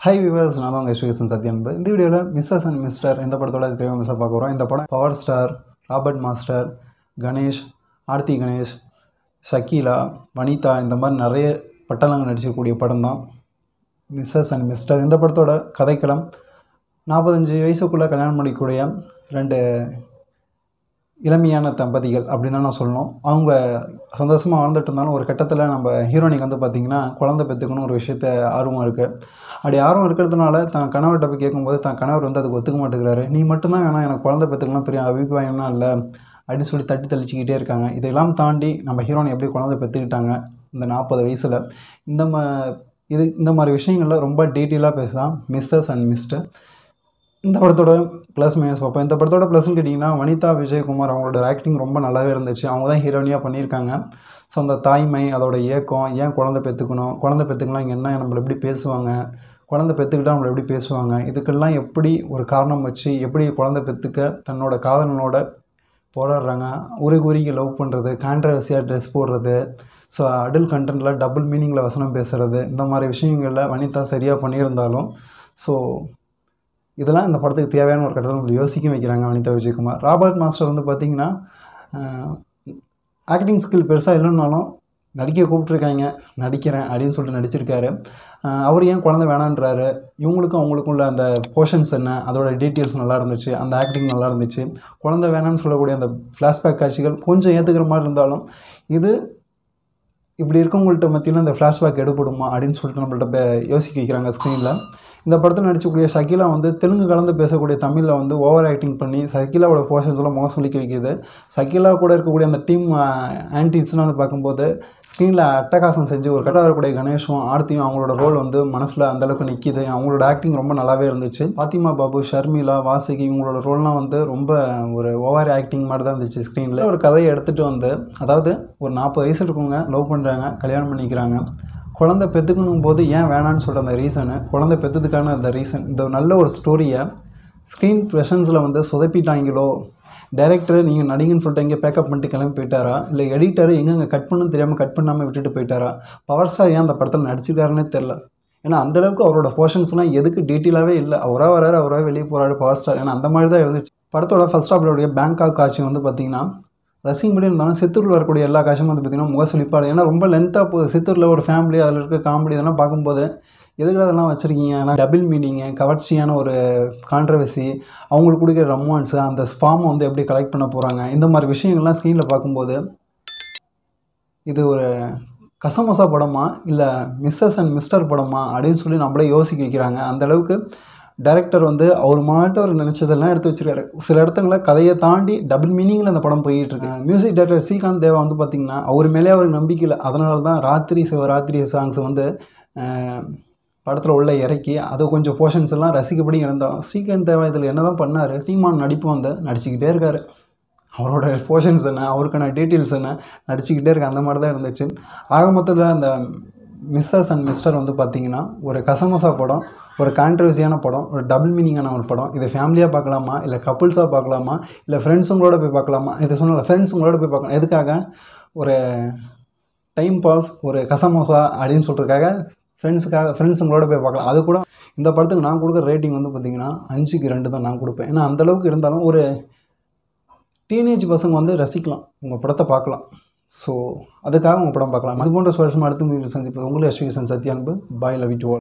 High viewers, நான் தான் உங்கள் எஸ்விஎஸ்என் சத்யன்பு. இந்த வீடியோவில் மிஸ்ஸஸ் அண்ட் மிஸ்டர் இந்த படத்தோட மிஸ்ஸை பார்க்க போகிறோம். இந்த படம் power star, Robert Master, Ganesh, Aarthi Ganesh, Shakeela, Vanitha இந்த மாதிரி நிறைய பட்டலங்கள் நடிச்சிருக்கக்கூடிய படம் தான் மிஸ்ஸஸ் அண்ட் மிஸ்டர். இந்த படத்தோட கதைக்களம் 45 வயசுக்குள்ளே கல்யாணம் பண்ணிக்கூடிய 2 இளமையான தம்பதிகள் அப்படின்னு தான் நான் சொல்லணும். அவங்க சந்தோஷமாக வாழ்ந்துட்டு இருந்தாலும் ஒரு கட்டத்தில் நம்ம ஹீரோனிக்கு வந்து பார்த்திங்கன்னா குழந்தை பெற்றுக்கணும் ஒரு விஷயத்த ஆர்வம் இருக்குது. அப்படி ஆர்வம் இருக்கிறதுனால தான் கணவர்கிட்ட போய் கேட்கும்போது தான் கணவர் வந்து அதுக்கு ஒத்துக்க மாட்டேங்கிறாரு. நீ மட்டும்தான் வேணாம், எனக்கு குழந்தை பெற்றுக்கலாம் பெரிய அபிப்பிராயம்னா இல்லை அப்படின்னு சொல்லி தட்டி தெளிச்சிக்கிட்டே இருக்காங்க. இதெல்லாம் தாண்டி நம்ம ஹீரோனி எப்படி குழந்தை பெற்றுக்கிட்டாங்க இந்த 40 வயசில், இந்த மாதிரி விஷயங்களில் ரொம்ப டீட்டெயிலாக பேசலாம் மிஸ்ஸஸ் அண்ட் மிஸ்டர். இந்த படத்தோட ப்ளஸ் மைனஸ் பார்ப்போம். இந்த படத்தோட ப்ளஸ்ன்னு கேட்டிங்கன்னா வனிதா விஜயகுமார் அவங்களோட ஆக்டிங் ரொம்ப நல்லாவே இருந்துச்சு. அவங்க தான் ஹீரோனியாக பண்ணியிருக்காங்க. ஸோ அந்த தாய்மை, அதோட ஏக்கம், ஏன் குழந்தை பெற்றுக்கணும், குழந்தை பெற்றுக்கலாம் இங்கே என்ன நம்மளை எப்படி பேசுவாங்க, குழந்தை பெற்றுக்கிட்டால் நம்மளை எப்படி பேசுவாங்க, இதுக்கெல்லாம் எப்படி ஒரு காரணம் வச்சு எப்படி குழந்தை பெற்றுக்க தன்னோட காதலனோட போராடுறாங்க, உருகி லவ் பண்ணுறது, கான்ட்ரவர்சியாக ட்ரெஸ் போடுறது, ஸோ அடல்ட் கண்டென்ட்டில் டபுள் மீனிங்கில் வசனம் பேசுகிறது, இந்த மாதிரி விஷயங்களில் வனிதா சரியாக பண்ணியிருந்தாலும் ஸோ இதெல்லாம் இந்த படத்துக்கு தேவையான ஒரு கட்டத்தில் நம்ம யோசிக்க வைக்கிறாங்க வனிதா விஜயகுமார். ராபர்ட் மாஸ்டர் வந்து பார்த்திங்கன்னா ஆக்டிங் ஸ்கில் பெருசாக இல்லைன்னாலும் நடிக்க கூப்பிட்ருக்காங்க, நடிக்கிறேன் அப்படின்னு சொல்லிட்டு நடிச்சிருக்காரு. அவர் ஏன் குழந்தை வேணான்றாரு, இவங்களுக்கும் அவங்களுக்கும் உள்ள அந்த போர்ஷன்ஸ் என்ன, அதோட டீட்டெயில்ஸ் நல்லா இருந்துச்சு, அந்த ஆக்டிங் நல்லா இருந்துச்சு. குழந்தை வேணான்னு சொல்லக்கூடிய அந்த ஃப்ளாஷ்பேக் காட்சிகள் கொஞ்சம் ஏற்றுக்கிற மாதிரி இருந்தாலும் இது இப்படி இருக்கவங்கள்ட்ட மத்தியில் இந்த ஃப்ளாஷ்பேக் எடுப்படுமா அப்படின்னு சொல்லிட்டு நம்மள்ட்ட யோசிக்க வைக்கிறாங்க ஸ்க்ரீனில். இந்த படத்தில் நடிச்சக்கூடிய ஷக்கீலா வந்து தெலுங்கு கலந்து பேசக்கூடிய தமிழில் வந்து ஓவர் ஆக்டிங் பண்ணி ஷக்கீலாவோட போர்ஷன்ஸ்லாம் முகம் சொல்லிக்க வைக்கிது. ஷக்கீலா கூட இருக்கக்கூடிய அந்த டீம் ஆன்டிஸ்லாம் வந்து பார்க்கும்போது ஸ்க்ரீனில் அட்டகாசம் செஞ்சு ஒரு கட்ட வரக்கூடிய கணேஷும் ஆர்த்தியும் அவங்களோட ரோல் வந்து மனசில் அந்தளவுக்கு நிற்கிது. அவங்களோட ஆக்டிங் ரொம்ப நல்லாவே இருந்துச்சு. பாத்திமா பாபு, ஷர்மிளா, வாசுகி இவங்களோட ரோல்லாம் வந்து ரொம்ப ஒரு ஓவர் ஆக்டிங் மாதிரி தான் இருந்துச்சு. ஸ்க்ரீனில் ஒரு கதையை எடுத்துகிட்டு வந்து, அதாவது ஒரு 40 வயசு இருக்கவங்க லவ் பண்ணுறாங்க, கல்யாணம் பண்ணிக்கிறாங்க, குழந்தை பெற்றுக்கணும் போது ஏன் வேணான்னு சொல்கிற அந்த ரீசனு, குழந்தை பெற்றதுக்கான அந்த ரீசன், இந்த நல்ல ஒரு ஸ்டோரியை ஸ்க்ரீன் ப்ரெசன்ஸில் வந்து சொதப்பிட்டாங்களோ, டைரக்டர் நீங்கள் நடிகன்னு சொல்லிட்டு எங்கே பேக்கப் பண்ணிட்டு கிளம்பி போயிட்டாரா, இல்லை எடிட்டர் எங்கெங்கே கட் பண்ணுன்னு தெரியாமல் கட் பண்ணாமல் விட்டுட்டு போயிட்டாரா, பவர் ஸ்டார் ஏன் அந்த படத்தில் நடிச்சிருக்காருன்னே தெரில. ஏன்னா அந்தளவுக்கு அவரோட போர்ஷன்ஸ்லாம் எதுக்கு டீட்டெயிலாகவே இல்லை. அவராக வராரு, அவராக வெளியே போகிறாரு பவர் ஸ்டார். ஏன்னா அந்த மாதிரி தான் இருந்துச்சு. படத்தோட ஃபர்ஸ்ட் ஹாஃப்லோடைய பேங்காக் காட்சி வந்து பார்த்திங்கன்னா ரசிக்கும்படி இருந்தாலும் சித்தூரில் வரக்கூடிய எல்லா காட்சியும் வந்து பார்த்திங்கன்னா முகசுளிப்பாடு. ஏன்னா ரொம்ப லென்த்தாக போகுது. சித்தூரில் ஒரு ஃபேமிலி, அதில் இருக்க காமெடி இதெல்லாம் பார்க்கும்போது எதுக்கு அதெல்லாம் வச்சுருக்கீங்க, ஏன்னா டபுள் மீனிங்கு, கவர்ச்சியான ஒரு கான்ட்ரவர்சி, அவங்களுக்கு கொடுக்குற ரொமான்ஸு, அந்த ஃபார்மை வந்து எப்படி கலெக்ட் பண்ண போகிறாங்க, இந்த மாதிரி விஷயங்கள்லாம் ஸ்க்ரீனில் பார்க்கும்போது இது ஒரு கசமசா படமா இல்லை மிஸ்ஸஸ் அண்ட் மிஸ்டர் படமா அப்படின்னு சொல்லி நம்மளே யோசிக்க வைக்கிறாங்க. அந்தளவுக்கு டைரக்டர் வந்து அவர் அவர் நினச்சதெல்லாம் எடுத்து வச்சுருக்காரு. சில இடத்துல கதையை தாண்டி டபுள் மீனிங்கில் அந்த படம் போயிட்டு இருக்கு. மியூசிக் டைரக்டர் ஸ்ரீகாந்த் தேவா வந்து பார்த்திங்கன்னா அவர் மேலே அவருக்கு நம்பிக்கை இல்லை. அதனால தான் ராத்திரி சாங்ஸ் வந்து படத்தில் உள்ள இறக்கி அதை கொஞ்சம் போர்ஷன்ஸ் எல்லாம் ரசிக்கப்படி இருந்தாலும் ஸ்ரீகாந்த் தேவா இதில் என்ன தான் பண்ணார், டீமான் நடிப்பு வந்து நடிச்சுக்கிட்டே இருக்கார். அவரோட போர்ஷன்ஸ் என்ன, அவருக்கான டீட்டெயில்ஸ் என்ன, நடிச்சுக்கிட்டே இருக்க அந்த மாதிரி தான் இருந்துச்சு. ஆக மொத்தத்தில் அந்த மிஸ்ஸஸ் அண்ட் மிஸ்டர் வந்து பார்த்திங்கன்னா ஒரு கசமசா படம், ஒரு கான்ட்ரவர்சியான படம், ஒரு டபுள் மீனிங்கான ஒரு படம். இதை ஃபேமிலியாக பார்க்கலாமா, இல்லை கப்புள்ஸாக பார்க்கலாமா, இல்லை ஃப்ரெண்ட்ஸுங்களோட போய் பார்க்கலாமா, இதை சொன்னால் ஃப்ரெண்ட்ஸுங்களோட போய் பார்க்கலாம். எதுக்காக, ஒரு டைம் பாஸ், ஒரு கசமோசா அப்படின்னு சொல்கிறதுக்காக ஃப்ரெண்ட்ஸுங்களோட போய் பார்க்கலாம். அது கூட இந்த படத்துக்கு நான் கொடுக்குற ரேட்டிங் வந்து பார்த்திங்கன்னா 5க்கு 2 தான் நான் கொடுப்பேன். ஏன்னா அந்தளவுக்கு இருந்தாலும் ஒரு டீனேஜ் பசங்க வந்து ரசிக்கலாம், உங்கள் படத்தை பார்க்கலாம். ஸோ அதுக்காக உங்கள் படம் பார்க்கலாம். அது போன்ற சுவாரஸ்யமாக அடுத்த சந்திப்பது உங்களை எஸ்விஎஸ்என் சத்யன்பு. பாய், லவ் யூ ஆல்.